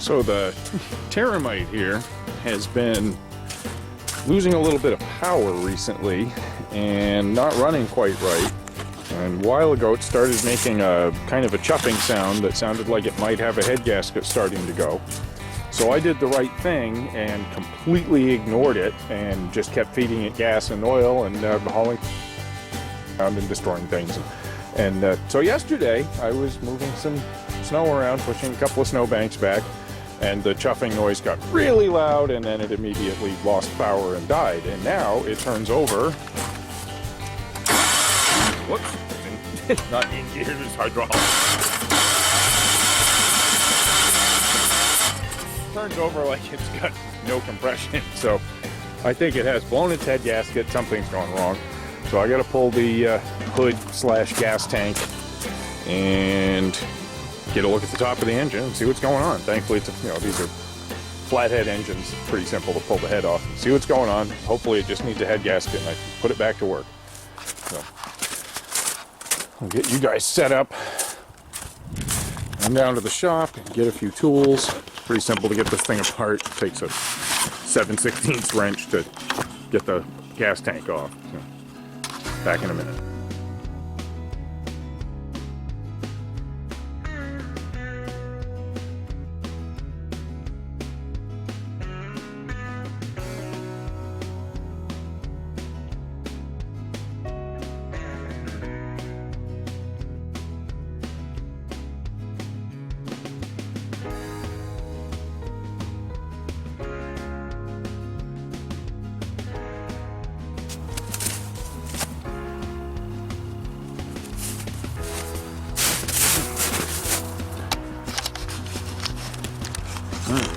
So the Terramite here has been losing a little bit of power recently and not running quite right. And a while ago it started making a kind of a chuffing sound that sounded like it might have a head gasket starting to go. So I did the right thing and completely ignored it and just kept feeding it gas and oil and hauling around and destroying things. And so yesterday I was moving some snow around, pushing a couple of snowbanks back, and the chuffing noise got really loud, and then it immediately lost power and died. And now it turns over. Whoops. Not in gear, it's hydraulic. Turns over like it's got no compression. So I think it has blown its head gasket. Something's gone wrong. So I got to pull the hood / gas tank and get a look at the top of the engine and see what's going on. Thankfully, it's these are flathead engines. It's pretty simple to pull the head off and see what's going on. Hopefully, it just needs a head gasket and I can put it back to work. So I'll get you guys set up. Run down to the shop and get a few tools. It's pretty simple to get this thing apart. It takes a 7/16 wrench to get the gas tank off. So, back in a minute.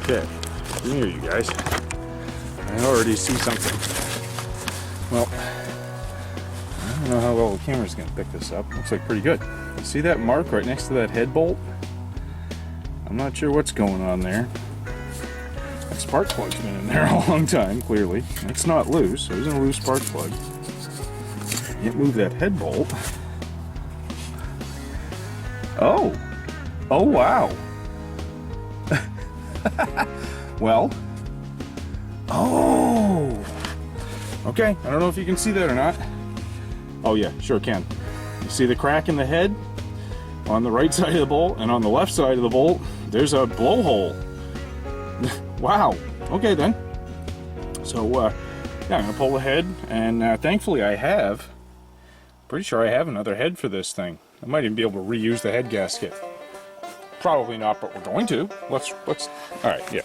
Okay, come here, you guys. I already see something. Well, I don't know how well the camera's going to pick this up. Looks like pretty good. You see that mark right next to that head bolt? I'm not sure what's going on there. That spark plug's been in there a long time, clearly. It's not loose, so there's a loose spark plug. Can't move that head bolt. Oh! Oh, wow! Well, oh, okay, I don't know if you can see that or not. Oh yeah, sure can. You see the crack in the head on the right side of the bolt, and on the left side of the bolt there's a blowhole. Wow, okay then. So yeah, I'm gonna pull the head, and thankfully pretty sure I have another head for this thing. I might even be able to reuse the head gasket. Probably not, but we're going to. Let's, all right, yeah.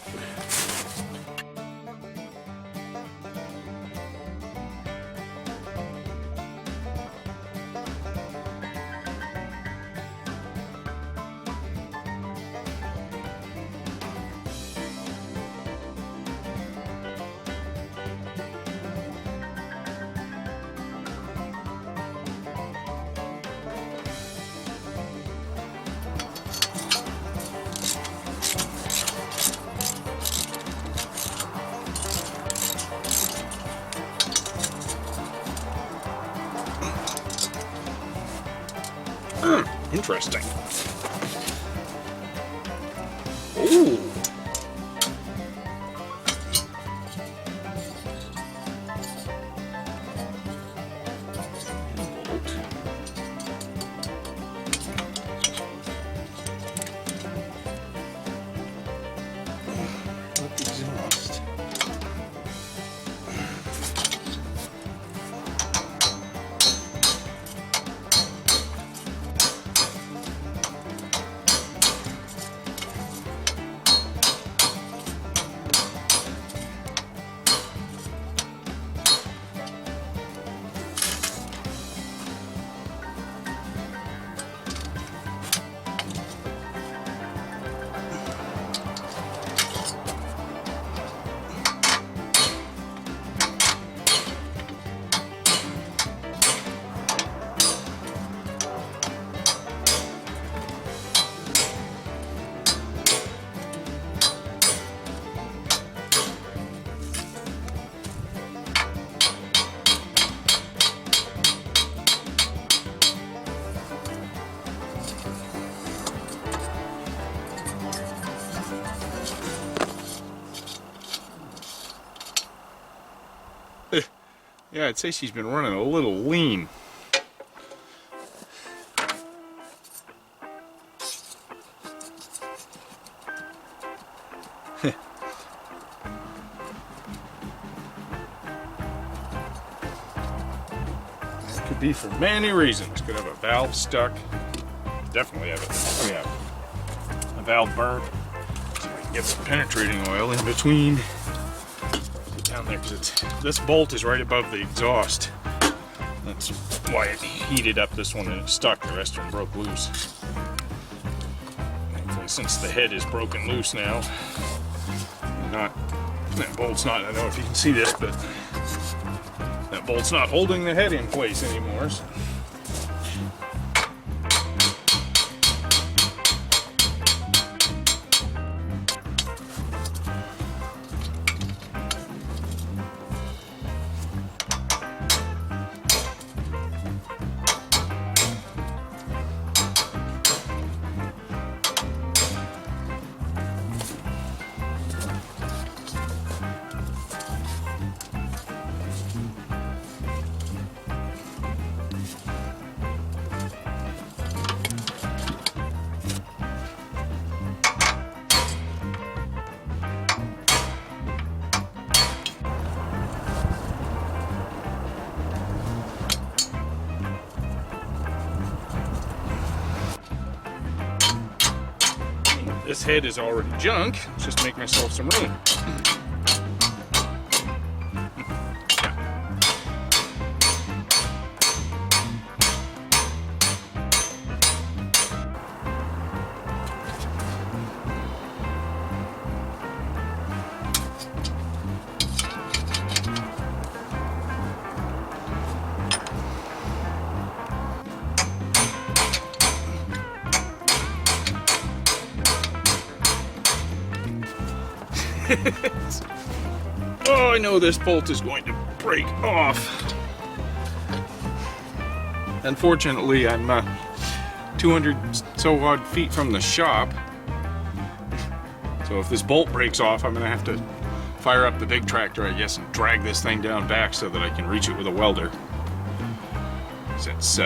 Interesting. Ooh. Exhaust. Yeah, I'd say she's been running a little lean. It could be for many reasons. Could have a valve stuck. Definitely have a valve burnt. So I can get some penetrating oil in between. Down there, because this bolt is right above the exhaust. That's why it heated up this one and it stuck. The rest of them broke loose. Thankfully, since the head is broken loose now, that bolt's not, I don't know if you can see this, but that bolt's not holding the head in place anymore. So. This head is already junk. Let's just make myself some room. Oh, I know this bolt is going to break off. Unfortunately, I'm 200 so odd feet from the shop. So if this bolt breaks off, I'm going to have to fire up the big tractor, I guess, and drag this thing down back so that I can reach it with a welder. That's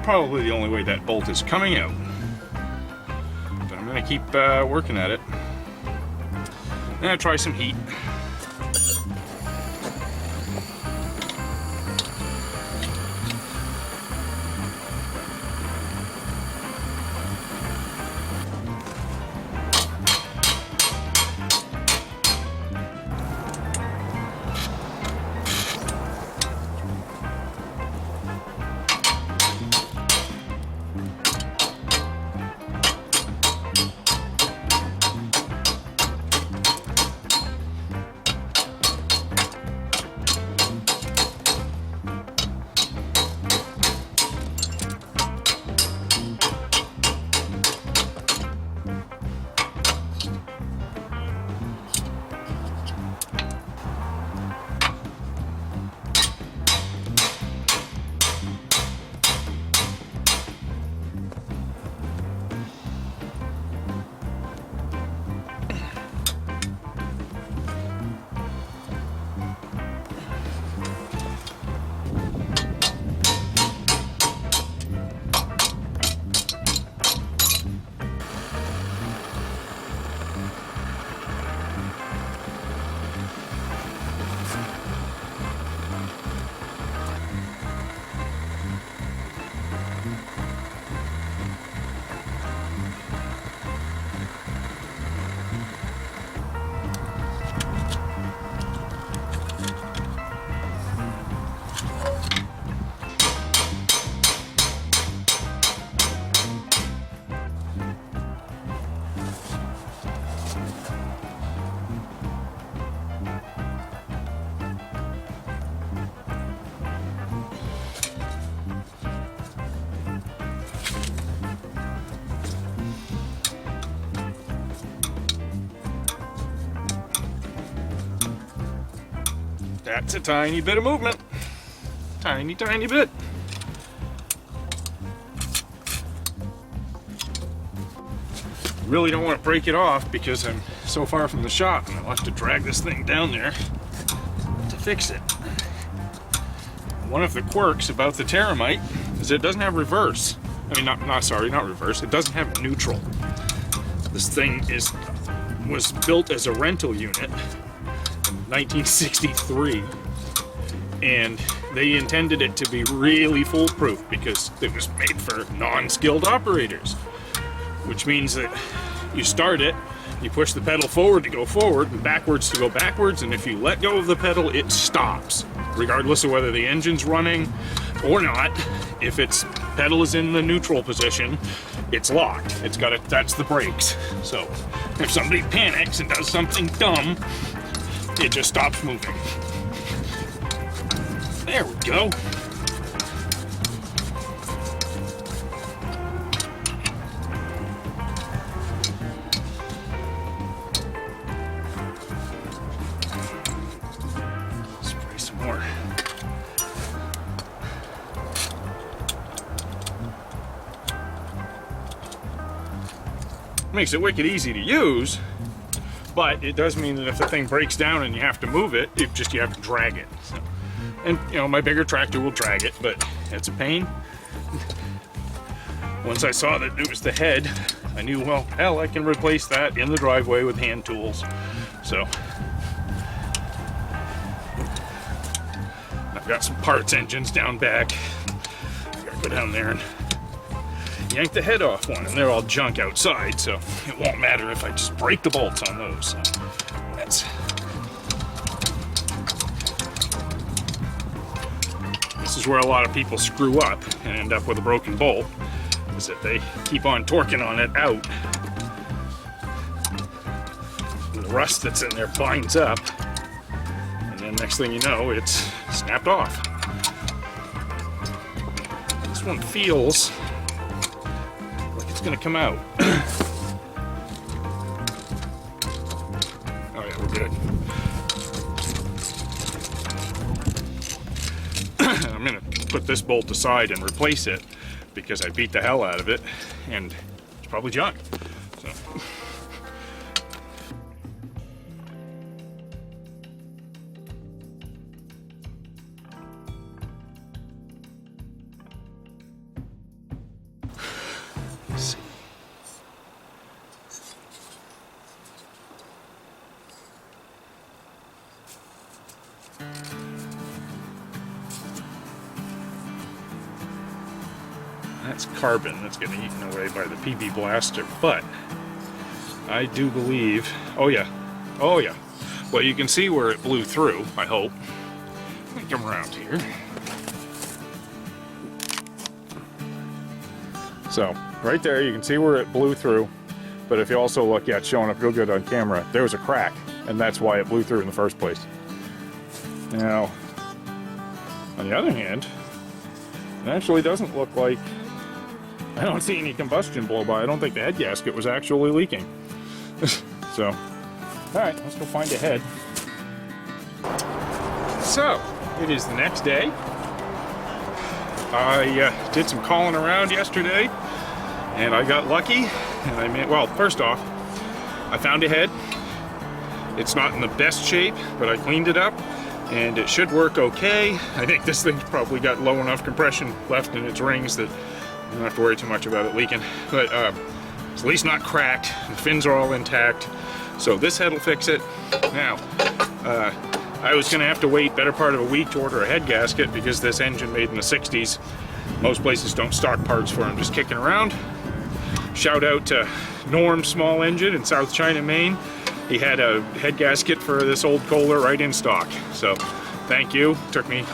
probably the only way that bolt is coming out. But I'm going to keep working at it. And I'll try some heat. That's a tiny bit of movement. Tiny, tiny bit. Really don't want to break it off because I'm so far from the shop and I'll have to drag this thing down there to fix it. one of the quirks about the Terramite is it doesn't have reverse. I mean, not reverse. It doesn't have neutral. This thing was built as a rental unit in 1963, and they intended it to be really foolproof because it was made for non-skilled operators, which means that you start it, you push the pedal forward to go forward and backwards to go backwards, and if you let go of the pedal, it stops, regardless of whether the engine's running or not. If its pedal is in the neutral position, it's locked. That's the brakes. So if somebody panics and does something dumb, it just stops moving. There we go. Spray some more. Makes it wicked easy to use, but it does mean that if the thing breaks down and you have to move it, you have to drag it. So, and you know, my bigger tractor will drag it, but it's a pain. Once I saw that it was the head, I knew, well, hell, I can replace that in the driveway with hand tools. So I've got some parts engines down back. I gotta go down there and yank the head off one, and they're all junk outside, so it won't matter if I just break the bolts on those. So this is where a lot of people screw up and end up with a broken bolt, is that they keep on torquing on it out. And the rust that's in there binds up, and then next thing you know, it's snapped off. This one feels it's gonna come out. Oh yeah, we're good. I'm gonna put this bolt aside and replace it because I beat the hell out of it and it's probably junk. So. That's carbon that's getting eaten away by the PB blaster, but I do believe, oh yeah, well, you can see where it blew through, I hope. Let me come around here. So right there you can see where it blew through, but if you also look, yeah, it's showing up real good on camera, there was a crack, and that's why it blew through in the first place. Now on the other hand, it actually doesn't look like, I don't see any combustion blow by. I don't think the head gasket was actually leaking. So, alright, let's go find a head. So, it is the next day. I did some calling around yesterday, and I got lucky, and well, first off, I found a head. It's not in the best shape, but I cleaned it up, and it should work okay. I think this thing's probably got low enough compression left in its rings that I don't have to worry too much about it leaking. But it's at least not cracked. The fins are all intact. So this head will fix it. Now, I was going to have to wait better part of a week to order a head gasket because this engine made in the 60s. Most places don't stock parts for them, just kicking around. Shout out to Norm Small Engine in South China, Maine. He had a head gasket for this old Kohler right in stock. So thank you. Took me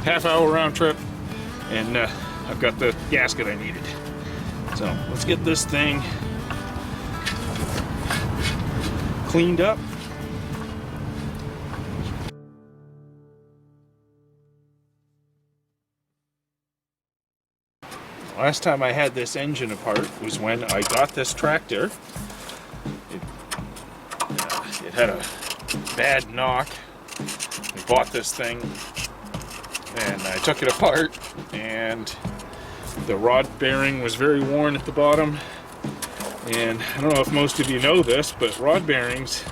half-hour round trip, and I've got the gasket I needed. So let's get this thing cleaned up. Last time I had this engine apart was when I got this tractor. It had a bad knock. I bought this thing and I took it apart, and the rod bearing was very worn at the bottom. And I don't know if most of you know this, but rod bearings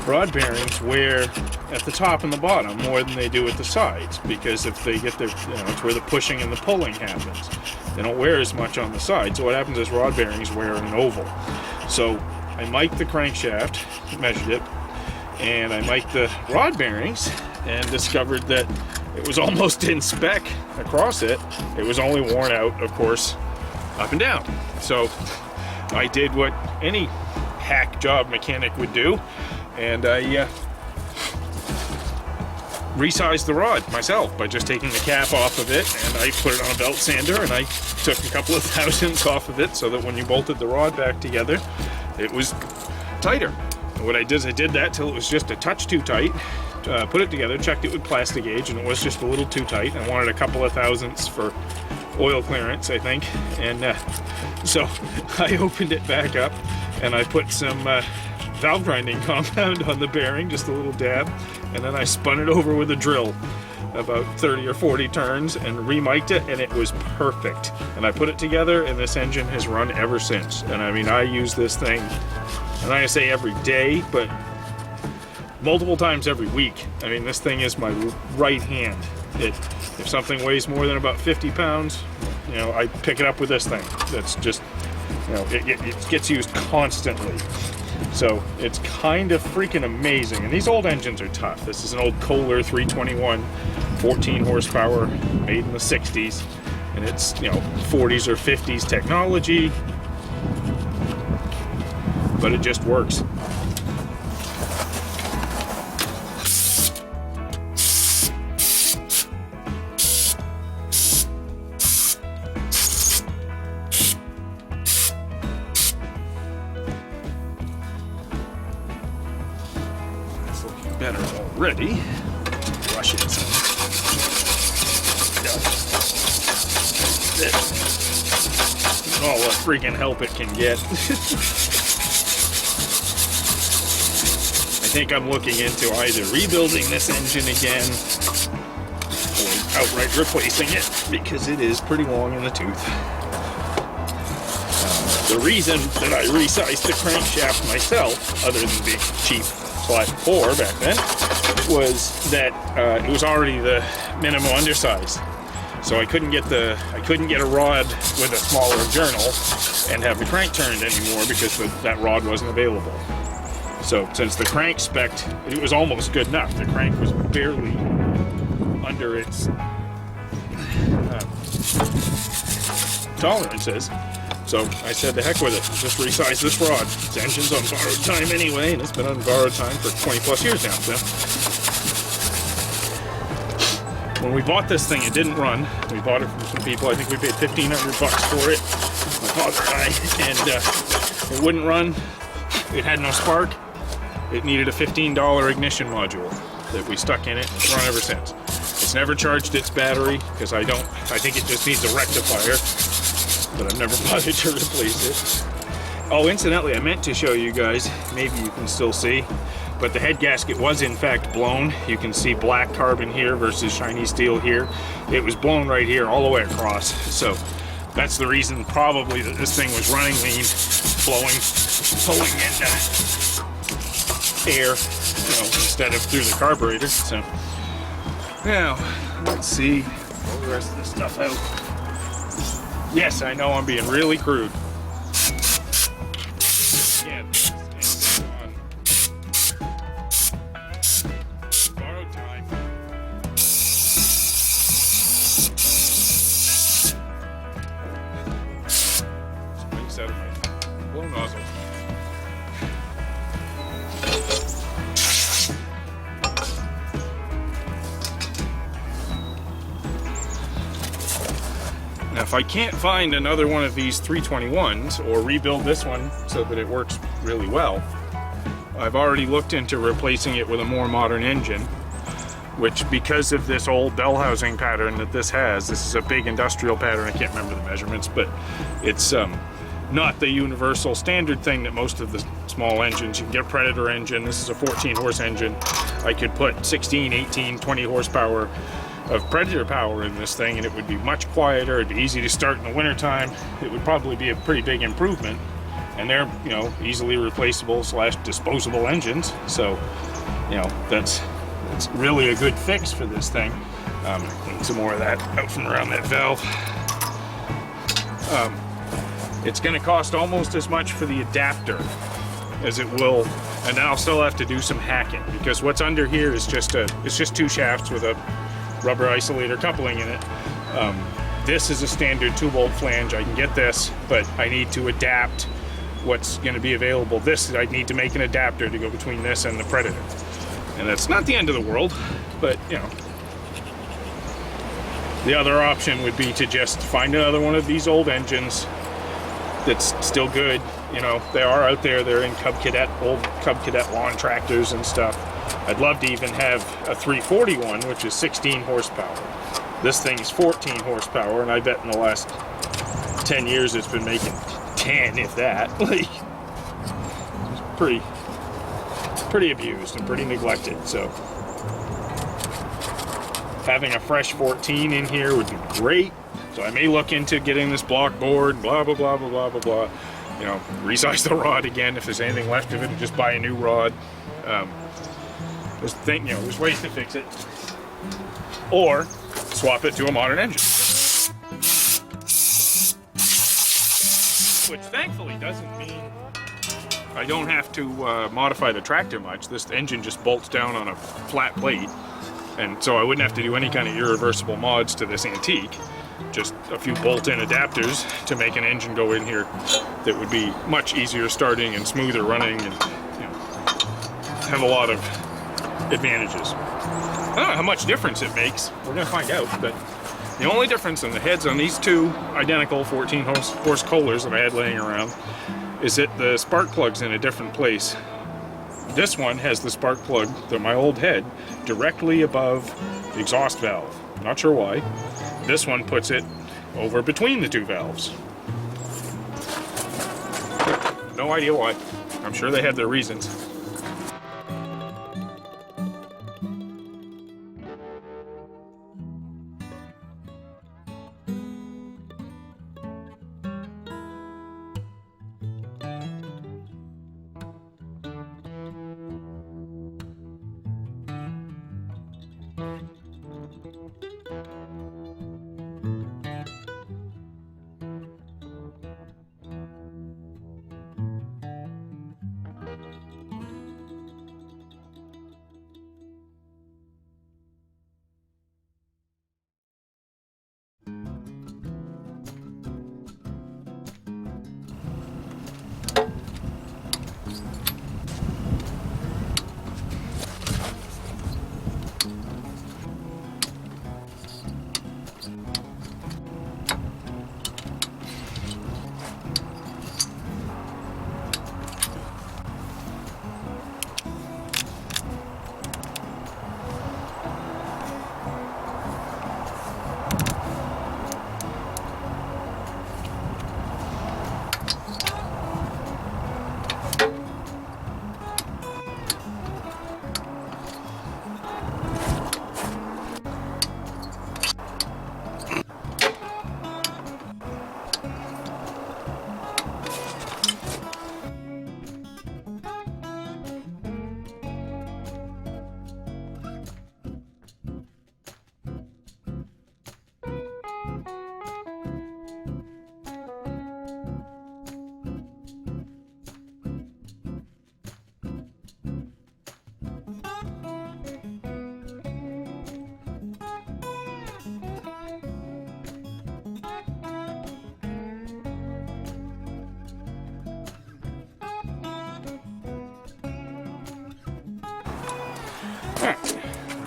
rod bearings wear at the top and the bottom more than they do at the sides, because if they get their, it's where the pushing and the pulling happens. They don't wear as much on the side. So what happens is rod bearings wear an oval. So I mic'd the crankshaft, measured it, and I mic'd the rod bearings and discovered that it was almost in spec across it. It was only worn out, of course, up and down. So I did what any hack job mechanic would do, and I resized the rod myself by just taking the cap off of it, and I put it on a belt sander, and I took a couple of thousandths off of it so that when you bolted the rod back together, it was tighter. And what I did is I did that till it was just a touch too tight, put it together, checked it with plastic gauge, and it was just a little too tight. I wanted a couple of thousandths for oil clearance, I think, and so I opened it back up and I put some valve grinding compound on the bearing, just a little dab, and then I spun it over with a drill about 30 or 40 turns and remiked it, and it was perfect. And I put it together, and this engine has run ever since. And I mean, I use this thing, I'm not gonna say every day, but multiple times every week. I mean, this thing is my right hand. If something weighs more than about 50 pounds, I pick it up with this thing. That's just, it gets used constantly. So it's kind of freaking amazing. And these old engines are tough. This is an old Kohler 321, 14 horsepower, made in the 60s. And it's, 40s or 50s technology, but it just works. Better already. Brush it some. All the freaking help it can get. I think I'm looking into either rebuilding this engine again or outright replacing it, because it is pretty long in the tooth. The reason that I resized the crankshaft myself, other than being cheap /4 back then, was that it was already the minimum undersize. So I couldn't get a rod with a smaller journal and have the crank turned anymore, because that rod wasn't available. So since the crank spec, it was almost good enough. The crank was barely under its tolerances. So I said, the heck with it, just resize this rod. This engine's on borrowed time anyway, and it's been on borrowed time for 20 plus years now. So when we bought this thing, it didn't run. We bought it from some people. I think we paid $1,500 for it, my father and I, and it wouldn't run. It had no spark. It needed a $15 ignition module that we stuck in it. It's run ever since. It's never charged its battery, because I think it just needs a rectifier. But I've never bothered to replace it. Oh, incidentally, I meant to show you guys, maybe you can still see, but the head gasket was in fact blown. You can see black carbon here versus shiny steel here. It was blown right here all the way across. So that's the reason probably that this thing was running lean, pulling in air, instead of through the carburetor. So now, let's see, pull the rest of this stuff out. Yes, I know I'm being really crude. Yeah, it's on borrowed time. Spikes out of my blow nozzle. Now, if I can't find another one of these 321s or rebuild this one so that it works really well, I've already looked into replacing it with a more modern engine, which, because of this old bell housing pattern that this is a big industrial pattern. I can't remember the measurements, but it's not the universal standard thing that most of the small engines. You can get a Predator engine. This is a 14 horse engine. I could put 16, 18, 20 horsepower of Predator power in this thing, and it would be much quieter. It'd be easy to start in the wintertime. It would probably be a pretty big improvement, and they're, you know, easily replaceable / disposable engines. So, you know, that's really a good fix for this thing. Clean some more of that out from around that valve. It's going to cost almost as much for the adapter as it will, and then I'll still have to do some hacking, because what's under here is just it's just 2 shafts with a rubber isolator coupling in it. This is a standard 2-bolt flange. I can get this, but I need to adapt what's going to be available. This, I need to make an adapter to go between this and the Predator. And that's not the end of the world, but, you know. The other option would be to just find another one of these old engines that's still good. You know, they are out there. They're in old Cub Cadet lawn tractors and stuff. I'd love to even have a 341, which is 16 horsepower. This thing is 14 horsepower, and I bet in the last 10 years it's been making 10, if that. Like, it's pretty abused and pretty neglected. So having a fresh 14 in here would be great. So I may look into getting this block board, blah, blah, blah, blah, blah, blah, blah. You know, resize the rod again if there's anything left of it, and just buy a new rod. There's ways to fix it. Or swap it to a modern engine. Which thankfully doesn't mean I don't have to modify the tractor much. This engine just bolts down on a flat plate, and so I wouldn't have to do any kind of irreversible mods to this antique. Just a few bolt-in adapters to make an engine go in here that would be much easier starting and smoother running, and, you know, have a lot of advantages. I don't know how much difference it makes. We're gonna find out, but the only difference in the heads on these 2 identical 14 horse Kohlers that I had laying around is that the spark plug's in a different place. This one has the spark plug, my old head, directly above the exhaust valve. Not sure why. This one puts it over between the 2 valves. No idea why. I'm sure they had their reasons.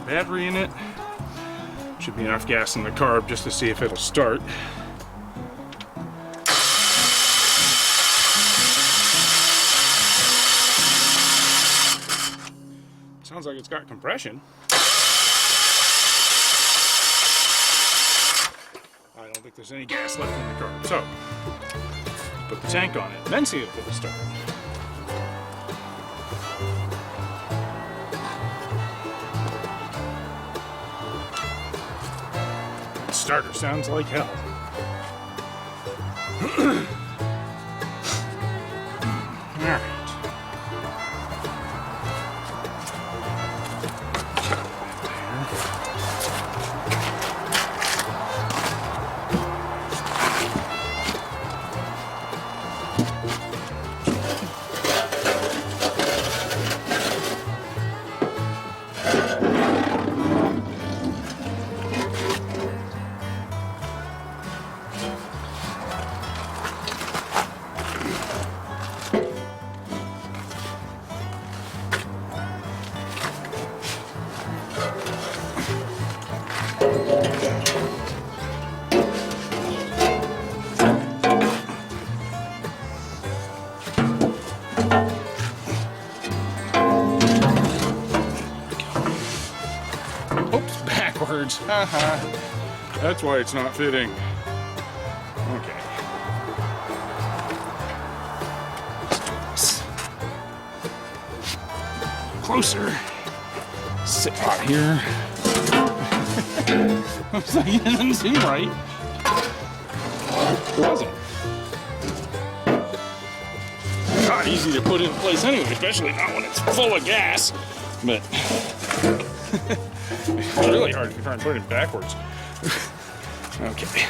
Battery in it. Should be enough gas in the carb just to see if it'll start. Sounds like it's got compression. I don't think there's any gas left in the carb. So, put the tank on it, then see if it'll start. Starter sounds like hell. That's why it's not fitting. Okay. Closer. Sit out here. Looks like it didn't seem right. It wasn't. Not easy to put in place anyway, especially not when it's full of gas. But it's really hard if you try and put it backwards. Okay.